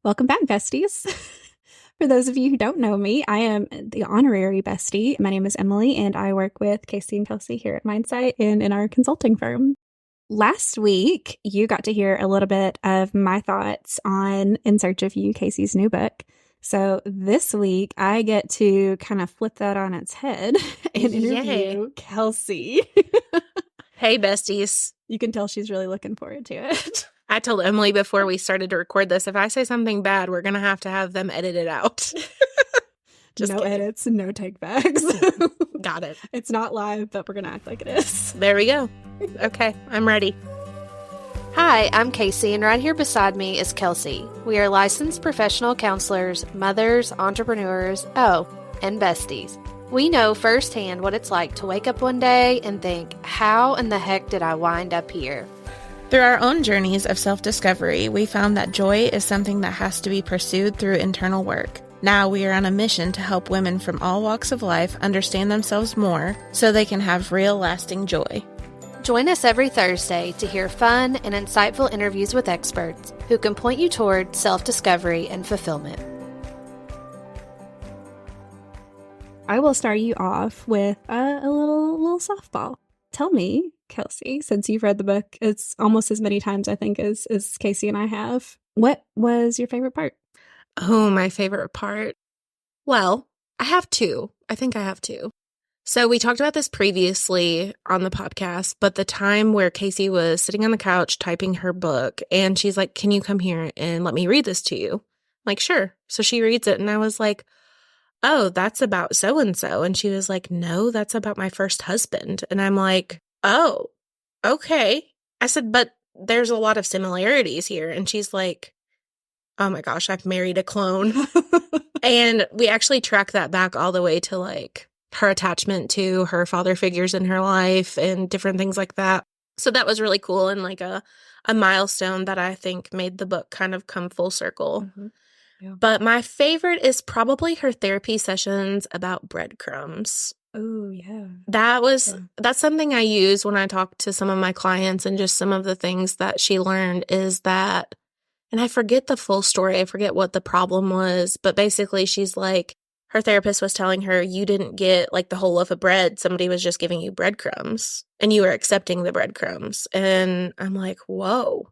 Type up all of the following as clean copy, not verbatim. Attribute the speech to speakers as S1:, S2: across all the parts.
S1: Welcome back, besties. For those of you who don't know me, I am the honorary bestie. My name is Emily, and I work with Kasey and Kelsey here at Mindsight and in our consulting firm. Last week, you got to hear a little bit of my thoughts on In Search of You, Kasey's new book. So this week, I get to kind of flip that on its head and interview Kelsey.
S2: Hey, besties.
S1: You can tell she's really looking forward to it.
S2: I told Emily before we started to record this, if I say something bad, we're going to have them edit it out.
S1: Just no kidding. Edits, no take backs.
S2: Got it.
S1: It's not live, but we're going to act like it is.
S2: There we go. Okay, I'm ready.
S3: Hi, I'm Kasey, and right here beside me is Kelsey. We are licensed professional counselors, mothers, entrepreneurs, and besties. We know firsthand what it's like to wake up one day and think, how in the heck did I wind up here?
S2: Through our own journeys of self-discovery, we found that joy is something that has to be pursued through internal work. Now we are on a mission to help women from all walks of life understand themselves more so they can have real lasting joy.
S3: Join us every Thursday to hear fun and insightful interviews with experts who can point you toward self-discovery and fulfillment.
S1: I will start you off with a little softball. Tell me, Kelsey, since you've read the book, it's almost as many times, I think, as Kasey and I have. What was your favorite part?
S2: Oh, my favorite part. Well, I have two. I think I have two. So we talked about this previously on the podcast, but the time where Kasey was sitting on the couch typing her book and she's like, can you come here and let me read this to you? I'm like, sure. So she reads it and I was like, oh, that's about so-and-so. And she was like, no, that's about my first husband. And I'm like, oh, okay. I said, but there's a lot of similarities here. And she's like, oh my gosh, I've married a clone. And we actually track that back all the way to like her attachment to her father figures in her life and different things like that. So that was really cool and like a milestone that I think made the book kind of come full circle.
S1: Mm-hmm. Yeah.
S2: But my favorite is probably her therapy sessions about breadcrumbs.
S1: Oh, yeah.
S2: That's something I use when I talk to some of my clients, and just some of the things that she learned is that, and I forget the full story, I forget what the problem was, but basically she's like, her therapist was telling her, you didn't get like the whole loaf of bread, somebody was just giving you breadcrumbs, and you were accepting the breadcrumbs. And I'm like, whoa,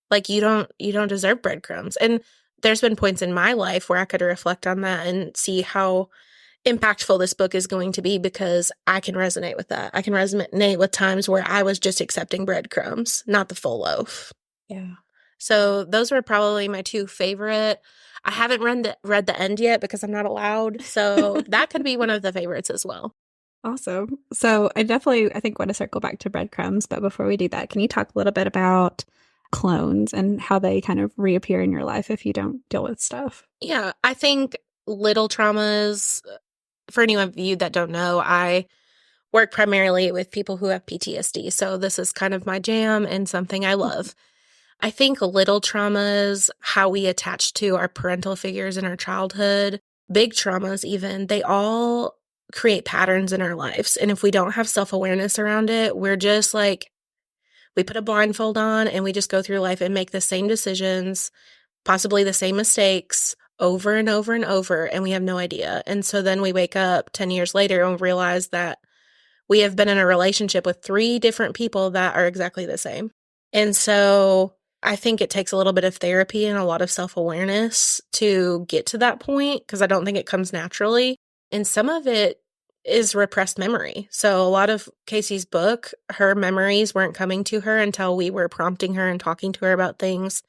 S2: like you don't deserve breadcrumbs. And there's been points in my life where I could reflect on that and see how impactful this book is going to be, because I can resonate with that. I can resonate with times where I was just accepting breadcrumbs, not the full loaf.
S1: Yeah.
S2: So those were probably my two favorite. I haven't read the end yet because I'm not allowed. So that could be one of the favorites as well.
S1: Awesome. So I think want to circle back to breadcrumbs. But before we do that, can you talk a little bit about clones and how they kind of reappear in your life if you don't deal with stuff?
S2: Yeah, I think little traumas, for any of you that don't know, I work primarily with people who have PTSD. So this is kind of my jam and something I love. I think little traumas, how we attach to our parental figures in our childhood, big traumas even, they all create patterns in our lives. And if we don't have self-awareness around it, we're just like, we put a blindfold on and we just go through life and make the same decisions, possibly the same mistakes over and over and over, and we have no idea. And so then we wake up 10 years later and realize that we have been in a relationship with 3 different people that are exactly the same. And so I think it takes a little bit of therapy and a lot of self-awareness to get to that point, because I don't think it comes naturally. And some of it is repressed memory. So a lot of Kasey's book, her memories weren't coming to her until we were prompting her and talking to her about things.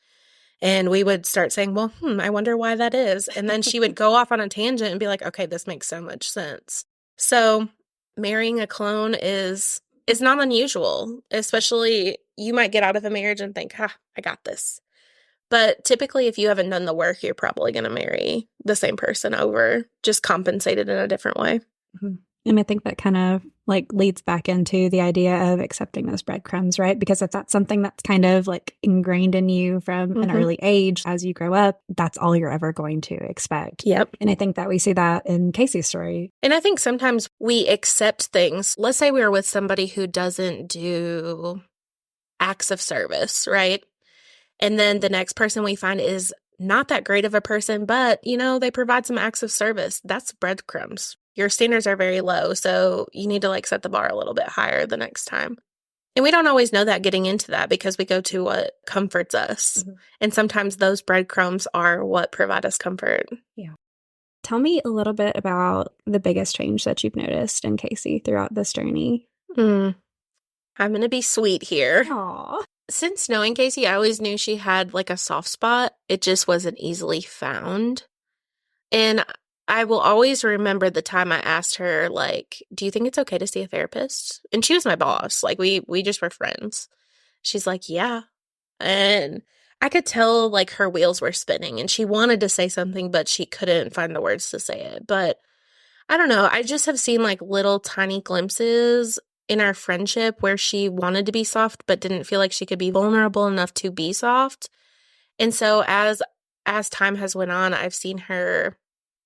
S2: And we would start saying, well, I wonder why that is. And then she would go off on a tangent and be like, okay, this makes so much sense. So marrying a clone is not unusual, especially you might get out of a marriage and think, I got this. But typically, if you haven't done the work, you're probably going to marry the same person over, just compensated in a different way.
S1: Mm-hmm. And I think that kind of like leads back into the idea of accepting those breadcrumbs, right? Because if that's something that's kind of like ingrained in you from an early age, as you grow up, that's all you're ever going to expect.
S2: Yep.
S1: And I think that we see that in Kasey's story.
S2: And I think sometimes we accept things. Let's say we were with somebody who doesn't do acts of service, right? And then the next person we find is not that great of a person, but, they provide some acts of service. That's breadcrumbs. Your standards are very low, so you need to like set the bar a little bit higher the next time. And we don't always know that getting into that because we go to what comforts us. Mm-hmm. And sometimes those breadcrumbs are what provide us comfort.
S1: Yeah. Tell me a little bit about the biggest change that you've noticed in Kasey throughout this journey.
S2: I'm going to be sweet here.
S1: Aww.
S2: Since knowing Kasey, I always knew she had like a soft spot. It just wasn't easily found. And I will always remember the time I asked her, like, do you think it's okay to see a therapist? And she was my boss. Like, we just were friends. She's like, yeah. And I could tell, like, her wheels were spinning. And she wanted to say something, but she couldn't find the words to say it. But I don't know. I just have seen, like, little tiny glimpses in our friendship where she wanted to be soft, but didn't feel like she could be vulnerable enough to be soft. And so as time has went on, I've seen her,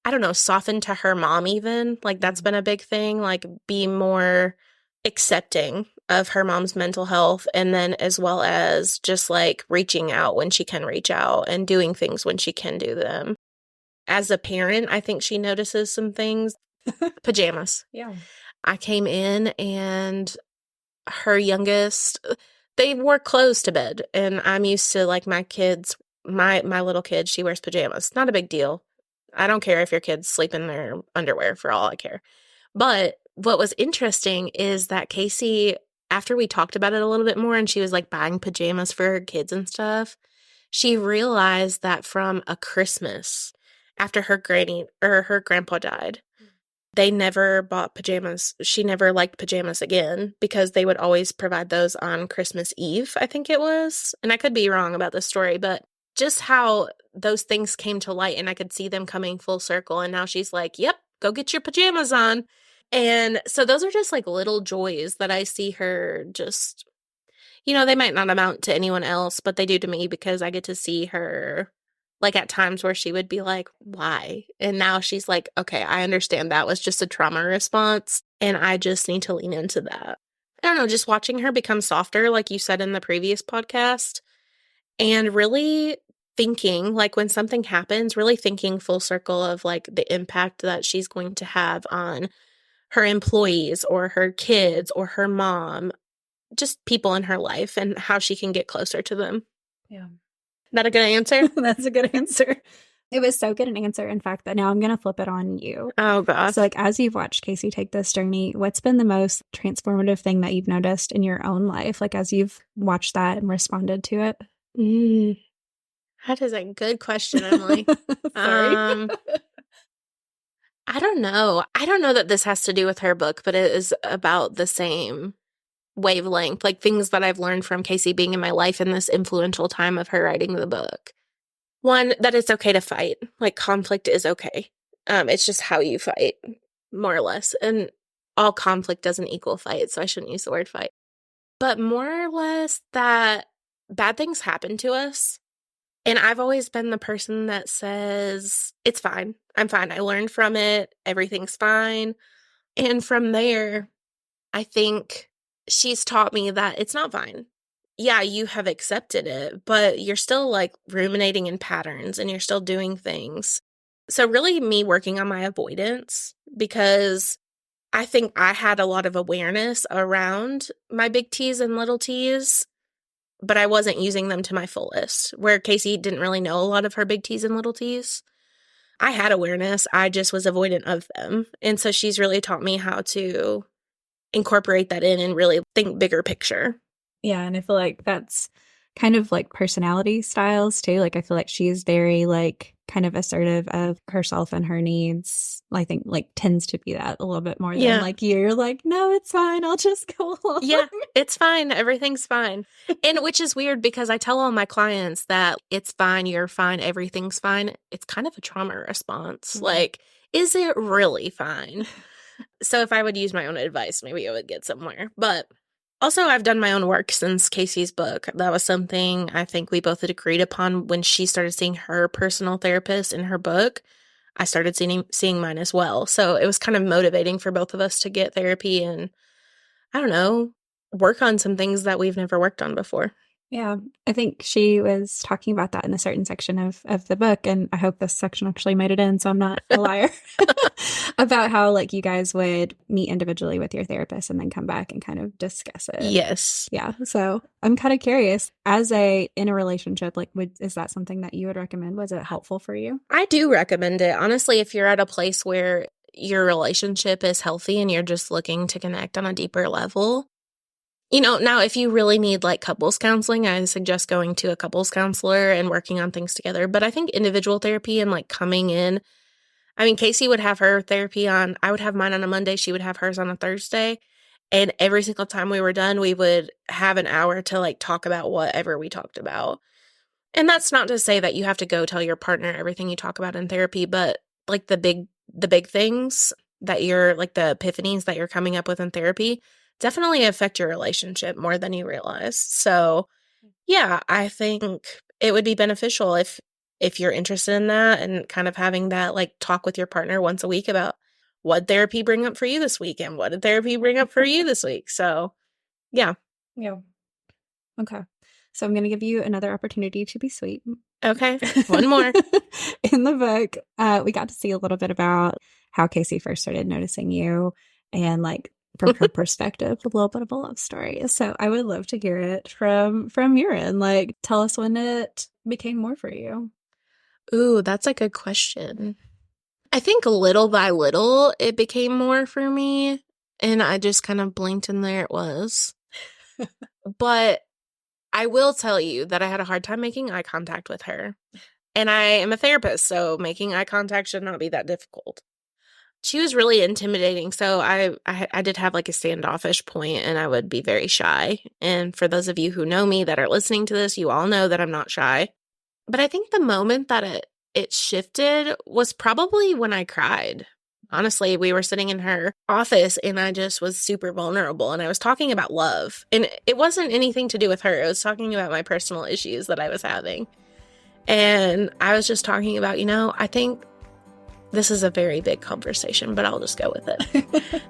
S2: I don't know, soften to her mom even. Like, that's been a big thing, like, be more accepting of her mom's mental health, and then as well as just, like, reaching out when she can reach out and doing things when she can do them. As a parent, I think she notices some things. Pajamas.
S1: Yeah.
S2: I came in and her youngest, they wore clothes to bed, and I'm used to, like, my kids, my little kid, she wears pajamas. Not a big deal. I don't care if your kids sleep in their underwear, for all I care. But what was interesting is that Kasey, after we talked about it a little bit more and she was like buying pajamas for her kids and stuff, she realized that from a Christmas after her grandpa died, they never bought pajamas. She never liked pajamas again because they would always provide those on Christmas Eve, I think it was. And I could be wrong about the story, but just how those things came to light and I could see them coming full circle. And now she's like, yep, go get your pajamas on. And so those are just like little joys that I see her just, they might not amount to anyone else, but they do to me because I get to see her like at times where she would be like, why? And now she's like, okay, I understand that was just a trauma response and I just need to lean into that. I don't know, just watching her become softer, like you said in the previous podcast, and really thinking, like when something happens, really thinking full circle of like the impact that she's going to have on her employees or her kids or her mom, just people in her life and how she can get closer to them.
S1: Yeah.
S2: That a good answer?
S1: That's a good answer. It was so good an answer, in fact, that now I'm going to flip it on you.
S2: Oh, gosh.
S1: So, like, as you've watched Kasey take this journey, what's been the most transformative thing that you've noticed in your own life? Like, as you've watched that and responded to it?
S2: That is a good question, Emily.
S1: Sorry.
S2: I don't know. I don't know that this has to do with her book, but it is about the same wavelength, like things that I've learned from Kasey being in my life in this influential time of her writing the book. One, that it's okay to fight. Like, conflict is okay. It's just how you fight, more or less. And all conflict doesn't equal fight, so I shouldn't use the word fight. But more or less that bad things happen to us. And I've always been the person that says, it's fine. I'm fine. I learned from it. Everything's fine. And from there, I think she's taught me that it's not fine. Yeah, you have accepted it, but you're still like ruminating in patterns and you're still doing things. So really me working on my avoidance, because I think I had a lot of awareness around my big T's and little T's, but I wasn't using them to my fullest, where Kasey didn't really know a lot of her big T's and little T's. I had awareness. I just was avoidant of them. And so she's really taught me how to incorporate that in and really think bigger picture.
S1: Yeah, and I feel like that's kind of like personality styles too. Like I feel like she's very like kind of assertive of herself and her needs. I think like tends to be that a little bit more than like you're like, no, it's fine. I'll just go along.
S2: Yeah, it's fine. Everything's fine. And which is weird because I tell all my clients that it's fine. You're fine. Everything's fine. It's kind of a trauma response. Mm-hmm. Like, is it really fine? So if I would use my own advice, maybe I would get somewhere. But also, I've done my own work since Kasey's book. That was something I think we both had agreed upon when she started seeing her personal therapist in her book. I started seeing mine as well. So it was kind of motivating for both of us to get therapy and, I don't know, work on some things that we've never worked on before.
S1: Yeah, I think she was talking about that in a certain section of the book, and I hope this section actually made it in, so I'm not a liar, about how like you guys would meet individually with your therapist and then come back and kind of discuss it.
S2: Yes.
S1: Yeah, so I'm kind of curious, in a relationship, like is that something that you would recommend? Was it helpful for you?
S2: I do recommend it. Honestly, if you're at a place where your relationship is healthy and you're just looking to connect on a deeper level, now if you really need like couples counseling, I suggest going to a couples counselor and working on things together. But I think individual therapy and like coming in, I mean, Kasey would have her therapy I would have mine on a Monday. She would have hers on a Thursday. And every single time we were done, we would have an hour to like talk about whatever we talked about. And that's not to say that you have to go tell your partner everything you talk about in therapy, but like the big things that you're like the epiphanies that you're coming up with in therapy definitely affect your relationship more than you realize. So yeah, I think it would be beneficial if you're interested in that and kind of having that like talk with your partner once a week about what therapy bring up for you this week and what did therapy bring up for you this week. So yeah.
S1: Yeah. Okay. So I'm going to give you another opportunity to be sweet.
S2: Okay. One more.
S1: In the book, we got to see a little bit about how Kasey first started noticing you and like from her perspective, a little bit of a love story. So I would love to hear it from your end. Like tell us when it became more for you.
S2: Ooh, that's a good question. I think little by little it became more for me and I just kind of blinked and there it was. But I will tell you that I had a hard time making eye contact with her. And I am a therapist, so making eye contact should not be that difficult. She was really intimidating, so I did have like a standoffish point, and I would be very shy. And for those of you who know me that are listening to this, you all know that I'm not shy. But I think the moment that it shifted was probably when I cried. Honestly, we were sitting in her office and I just was super vulnerable and I was talking about love. And it wasn't anything to do with her. It was talking about my personal issues that I was having. And I was just talking about, I think this is a very big conversation, but I'll just go with it.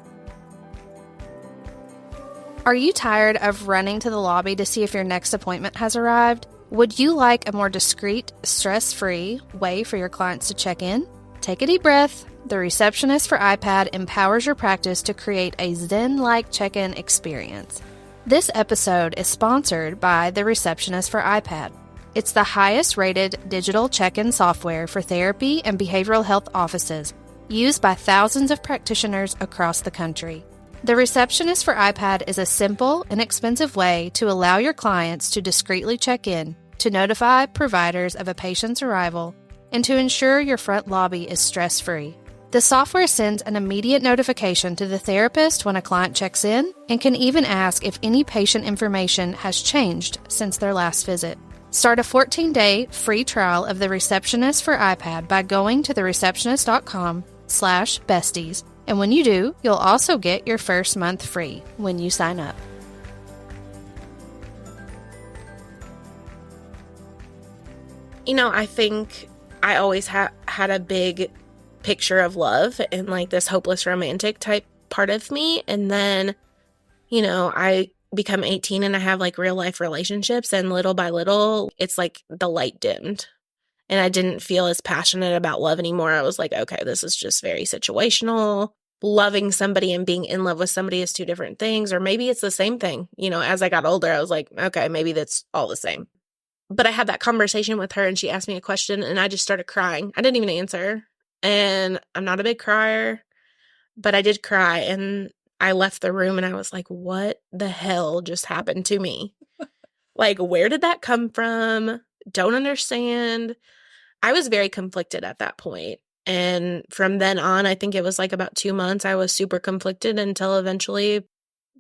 S3: Are you tired of running to the lobby to see if your next appointment has arrived? Would you like a more discreet, stress-free way for your clients to check in? Take a deep breath. The Receptionist for iPad empowers your practice to create a Zen-like check-in experience. This episode is sponsored by the Receptionist for iPad. It's the highest-rated digital check-in software for therapy and behavioral health offices, used by thousands of practitioners across the country. The Receptionist for iPad is a simple, inexpensive way to allow your clients to discreetly check in, to notify providers of a patient's arrival, and to ensure your front lobby is stress-free. The software sends an immediate notification to the therapist when a client checks in and can even ask if any patient information has changed since their last visit. Start a 14-day free trial of the Receptionist for iPad by going to thereceptionist.com/besties. And when you do, you'll also get your first month free when you sign up.
S2: I think I always had a big picture of love and like this hopeless romantic type part of me. And then, I become 18 and I have like real life relationships, and little by little, it's like the light dimmed and I didn't feel as passionate about love anymore. I was like, okay, this is just very situational. Loving somebody and being in love with somebody is two different things, or maybe it's the same thing. As I got older, I was like, okay, maybe that's all the same. But I had that conversation with her and she asked me a question and I just started crying. I didn't even answer. And I'm not a big crier, but I did cry and I left the room and I was like, what the hell just happened to me? Like, where did that come from? Don't understand. I was very conflicted at that point. And from then on, I think it was like about 2 months, I was super conflicted until eventually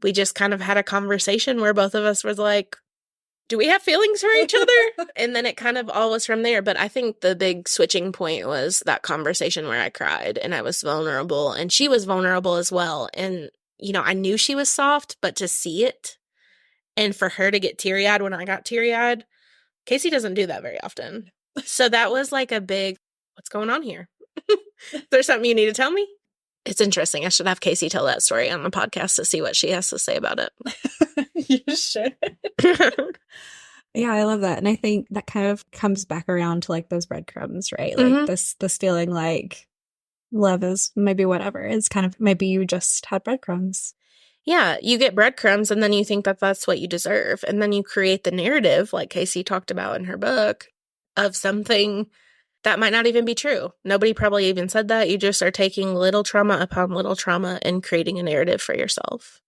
S2: we just kind of had a conversation where both of us was like, do we have feelings for each other? And then it kind of all was from there. But I think the big switching point was that conversation where I cried and I was vulnerable and she was vulnerable as well. And, I knew she was soft, but to see it and for her to get teary-eyed when I got teary-eyed, Kasey doesn't do that very often. So that was like a big, what's going on here? There's something you need to tell me? It's interesting. I should have Kasey tell that story on the podcast to see what she has to say about it.
S1: You should. Yeah, I love that. And I think that kind of comes back around to like those breadcrumbs, right? Like this feeling like love is maybe whatever. It's kind of maybe you just had breadcrumbs.
S2: Yeah, you get breadcrumbs and then you think that that's what you deserve. And then you create the narrative, like Kasey talked about in her book, of something that might not even be true. Nobody probably even said that. You just are taking little trauma upon little trauma and creating a narrative for yourself.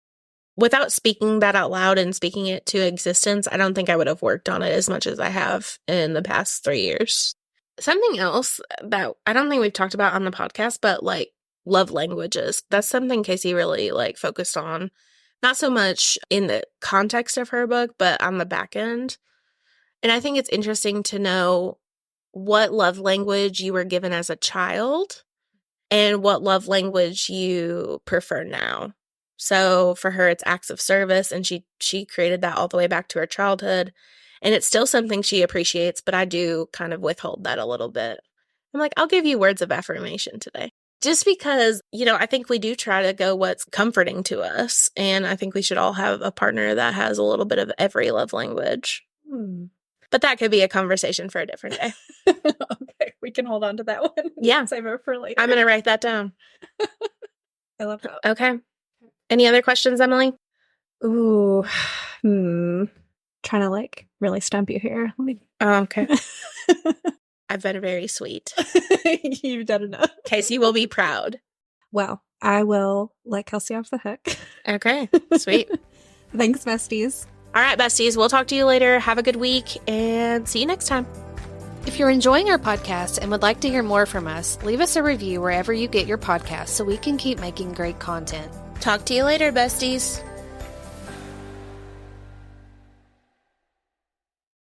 S2: Without speaking that out loud and speaking it to existence, I don't think I would have worked on it as much as I have in the past 3 years. Something else that I don't think we've talked about on the podcast, but like love languages. That's something Kasey really like focused on. Not so much in the context of her book, but on the back end. And I think it's interesting to know what love language you were given as a child and what love language you prefer now. So for her, it's acts of service, and she created that all the way back to her childhood. And it's still something she appreciates, but I do kind of withhold that a little bit. I'm like, I'll give you words of affirmation today. Just because, I think we do try to go what's comforting to us. And I think we should all have a partner that has a little bit of every love language. But that could be a conversation for a different day.
S1: Okay, we can hold on to that one.
S2: Yeah.
S1: Save it for later.
S2: I'm going to write that down.
S1: I love that.
S2: Okay. Any other questions, Emily?
S1: Ooh, trying to like really stump you here.
S2: Oh, okay. I've been very sweet.
S1: You've done enough.
S2: Kasey will be proud.
S1: Well, I will let Kelsey off the hook.
S2: Okay, sweet.
S1: Thanks, besties.
S2: All right, besties, we'll talk to you later. Have a good week and see you next time.
S3: If you're enjoying our podcast and would like to hear more from us, leave us a review wherever you get your podcasts so we can keep making great content.
S2: Talk to you later, besties.